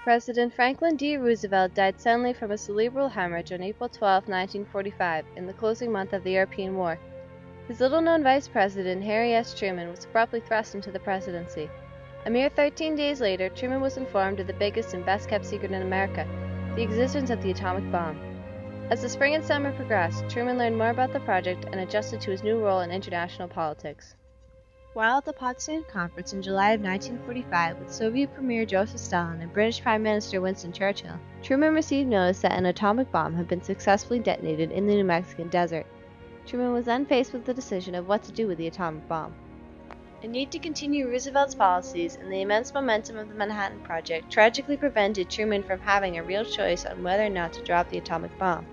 President Franklin D. Roosevelt died suddenly from a cerebral hemorrhage on April 12, 1945, in the closing month of the European War. His little-known vice president, Harry S. Truman, was abruptly thrust into the presidency. A mere 13 days later, Truman was informed of the biggest and best-kept secret in America, the existence of the atomic bomb. As the spring and summer progressed, Truman learned more about the project and adjusted to his new role in international politics. While at the Potsdam Conference in July of 1945 with Soviet Premier Joseph Stalin and British Prime Minister Winston Churchill, Truman received notice that an atomic bomb had been successfully detonated in the New Mexican desert. Truman was then faced with the decision of what to do with the atomic bomb. A need to continue Roosevelt's policies and the immense momentum of the Manhattan Project tragically prevented Truman from having a real choice on whether or not to drop the atomic bomb.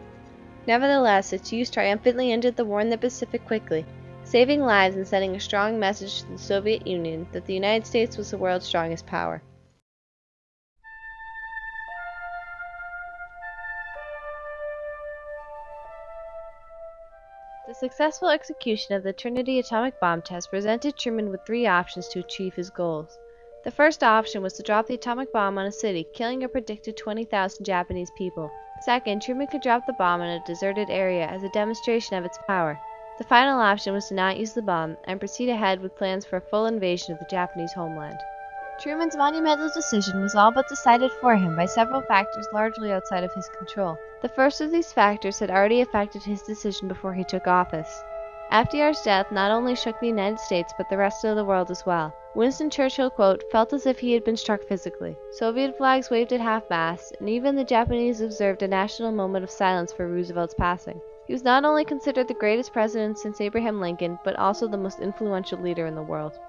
Nevertheless, its use triumphantly ended the war in the Pacific quickly, saving lives and sending a strong message to the Soviet Union that the United States was the world's strongest power. The successful execution of the Trinity atomic bomb test presented Truman with three options to achieve his goals. The first option was to drop the atomic bomb on a city, killing a predicted 20,000 Japanese people. Second, Truman could drop the bomb in a deserted area as a demonstration of its power. The final option was to not use the bomb and proceed ahead with plans for a full invasion of the Japanese homeland. Truman's monumental decision was all but decided for him by several factors largely outside of his control. The first of these factors had already affected his decision before he took office. FDR's death not only shook the United States but the rest of the world as well. Winston Churchill, quote, felt as if he had been struck physically. Soviet flags waved at half-mast, and even the Japanese observed a national moment of silence for Roosevelt's passing. He was not only considered the greatest president since Abraham Lincoln, but also the most influential leader in the world.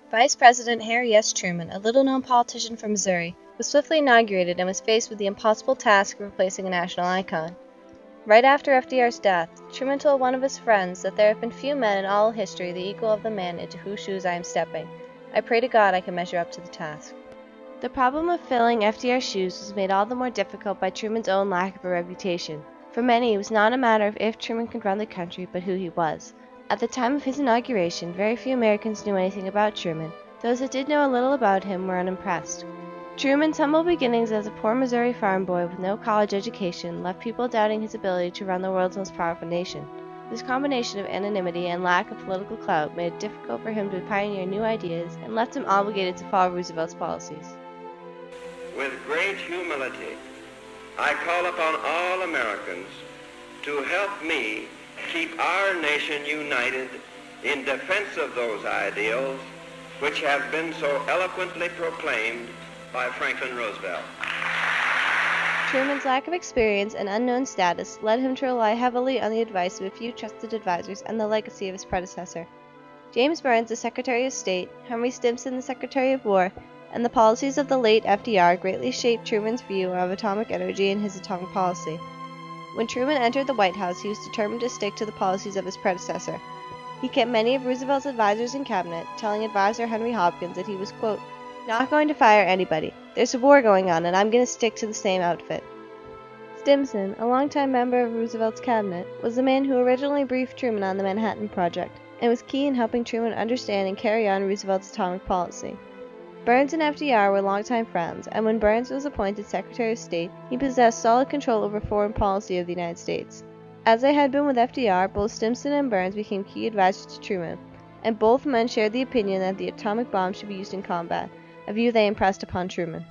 Vice President Harry S. Truman, a little-known politician from Missouri, was swiftly inaugurated and was faced with the impossible task of replacing a national icon. Right after FDR's death, Truman told one of his friends that there have been few men in all history the equal of the man into whose shoes I am stepping. I pray to God I can measure up to the task. The problem of filling FDR's shoes was made all the more difficult by Truman's own lack of a reputation. For many, it was not a matter of if Truman could run the country, but who he was. At the time of his inauguration, very few Americans knew anything about Truman. Those that did know a little about him were unimpressed. Truman's humble beginnings as a poor Missouri farm boy with no college education left people doubting his ability to run the world's most powerful nation. This combination of anonymity and lack of political clout made it difficult for him to pioneer new ideas and left him obligated to follow Roosevelt's policies. With great humility, I call upon all Americans to help me keep our nation united in defense of those ideals which have been so eloquently proclaimed by Franklin Roosevelt. Truman's lack of experience and unknown status led him to rely heavily on the advice of a few trusted advisors and the legacy of his predecessor. James Burns, the Secretary of State, Henry Stimson, the Secretary of War, and the policies of the late FDR greatly shaped Truman's view of atomic energy and his atomic policy. When Truman entered the White House, he was determined to stick to the policies of his predecessor. He kept many of Roosevelt's advisors in cabinet, telling advisor Henry Hopkins that he was, quote, not going to fire anybody. There's a war going on, and I'm going to stick to the same outfit. Stimson, a longtime member of Roosevelt's cabinet, was the man who originally briefed Truman on the Manhattan Project, and was key in helping Truman understand and carry on Roosevelt's atomic policy. Burns and FDR were longtime friends, and when Burns was appointed Secretary of State, he possessed solid control over foreign policy of the United States. As they had been with FDR, both Stimson and Burns became key advisors to Truman, and both men shared the opinion that the atomic bomb should be used in combat, a view they impressed upon Truman.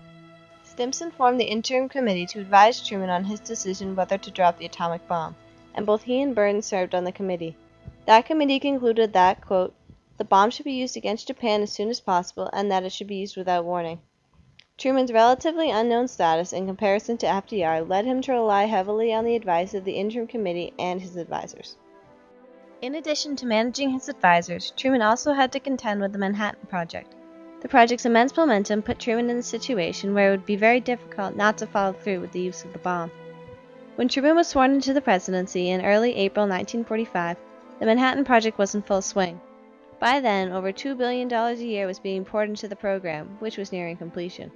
Stimson formed the interim committee to advise Truman on his decision whether to drop the atomic bomb, and both he and Burns served on the committee. That committee concluded that, quote, the bomb should be used against Japan as soon as possible, and that it should be used without warning. Truman's relatively unknown status in comparison to FDR led him to rely heavily on the advice of the interim committee and his advisors. In addition to managing his advisors, Truman also had to contend with the Manhattan Project. The project's immense momentum put Truman in a situation where it would be very difficult not to follow through with the use of the bomb. When Truman was sworn into the presidency in early April 1945, the Manhattan Project was in full swing. By then, over $2 billion a year was being poured into the program, which was nearing completion.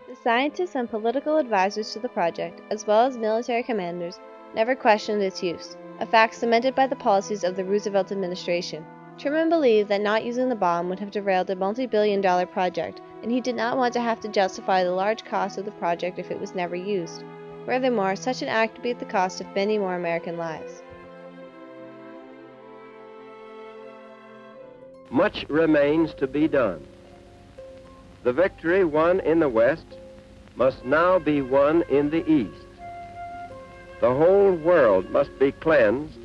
The scientists and political advisors to the project, as well as military commanders, never questioned its use, a fact cemented by the policies of the Roosevelt administration. Truman believed that not using the bomb would have derailed a multi-billion-dollar project, and he did not want to have to justify the large cost of the project if it was never used. Furthermore, such an act would be at the cost of many more American lives. Much remains to be done. The victory won in the West must now be won in the East. The whole world must be cleansed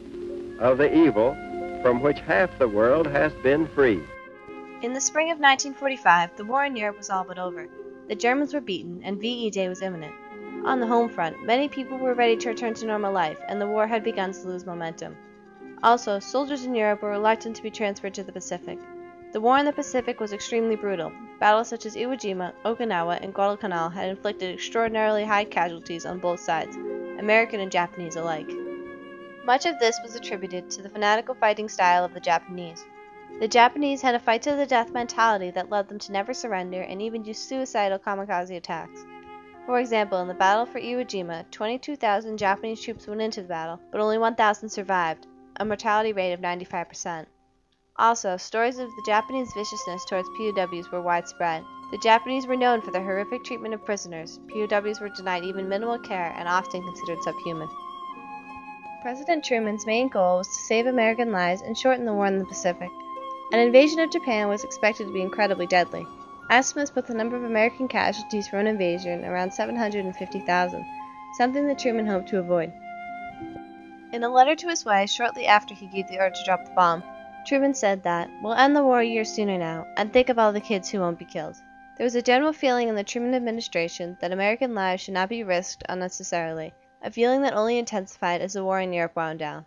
of the evil from which half the world has been free. In the spring of 1945, the war in Europe was all but over. The Germans were beaten, and VE Day was imminent. On the home front, many people were ready to return to normal life, and the war had begun to lose momentum. Also, soldiers in Europe were reluctant to be transferred to the Pacific. The war in the Pacific was extremely brutal. Battles such as Iwo Jima, Okinawa, and Guadalcanal had inflicted extraordinarily high casualties on both sides, American and Japanese alike. Much of this was attributed to the fanatical fighting style of the Japanese. The Japanese had a fight-to-the-death mentality that led them to never surrender and even use suicidal kamikaze attacks. For example, in the battle for Iwo Jima, 22,000 Japanese troops went into the battle, but only 1,000 survived, a mortality rate of 95%. Also, stories of the Japanese viciousness towards POWs were widespread. The Japanese were known for their horrific treatment of prisoners. POWs were denied even minimal care and often considered subhuman. President Truman's main goal was to save American lives and shorten the war in the Pacific. An invasion of Japan was expected to be incredibly deadly. Estimates put the number of American casualties from an invasion around 750,000, something that Truman hoped to avoid. In a letter to his wife shortly after he gave the order to drop the bomb, Truman said that, "We'll end the war a year sooner now, and think of all the kids who won't be killed." There was a general feeling in the Truman administration that American lives should not be risked unnecessarily, a feeling that only intensified as the war in Europe wound down.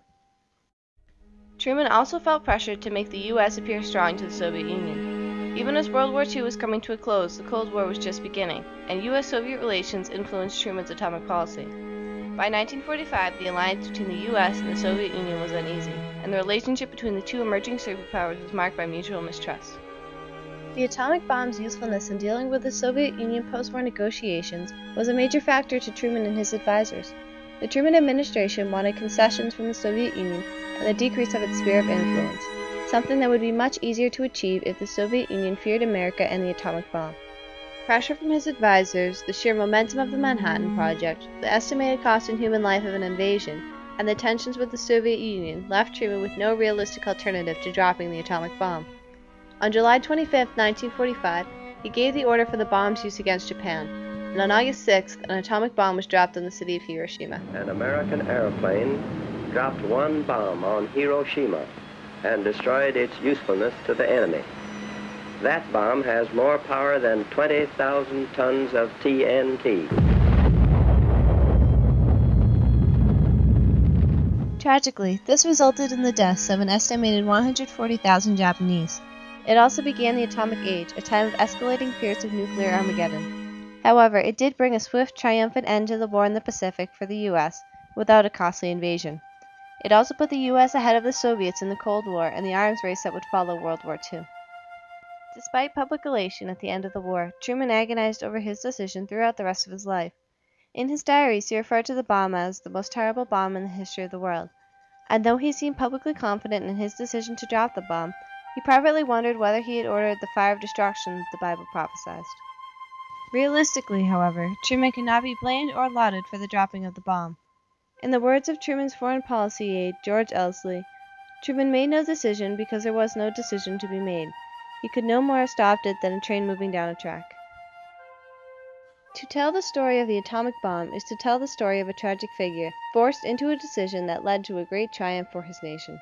Truman also felt pressured to make the U.S. appear strong to the Soviet Union. Even as World War II was coming to a close, the Cold War was just beginning, and U.S.-Soviet relations influenced Truman's atomic policy. By 1945, the alliance between the U.S. and the Soviet Union was uneasy, and the relationship between the two emerging superpowers was marked by mutual mistrust. The atomic bomb's usefulness in dealing with the Soviet Union post-war negotiations was a major factor to Truman and his advisors. The Truman administration wanted concessions from the Soviet Union and the decrease of its sphere of influence, something that would be much easier to achieve if the Soviet Union feared America and the atomic bomb. Pressure from his advisors, the sheer momentum of the Manhattan Project, the estimated cost in human life of an invasion, and the tensions with the Soviet Union left Truman with no realistic alternative to dropping the atomic bomb. On July 25, 1945, he gave the order for the bomb's use against Japan, and on August 6th, an atomic bomb was dropped on the city of Hiroshima. An American airplane dropped one bomb on Hiroshima and destroyed its usefulness to the enemy. That bomb has more power than 20,000 tons of TNT. Tragically, this resulted in the deaths of an estimated 140,000 Japanese. It also began the atomic age, a time of escalating fears of nuclear Armageddon. However, it did bring a swift, triumphant end to the war in the Pacific for the U.S., without a costly invasion. It also put the U.S. ahead of the Soviets in the Cold War and the arms race that would follow World War II. Despite public elation at the end of the war, Truman agonized over his decision throughout the rest of his life. In his diaries, he referred to the bomb as the most terrible bomb in the history of the world. And though he seemed publicly confident in his decision to drop the bomb, he privately wondered whether he had ordered the fire of destruction that the Bible prophesied. Realistically, however, Truman cannot be blamed or lauded for the dropping of the bomb. In the words of Truman's foreign policy aide, George Elsley, Truman made no decision because there was no decision to be made. He could no more have stopped it than a train moving down a track. To tell the story of the atomic bomb is to tell the story of a tragic figure, forced into a decision that led to a great triumph for his nation.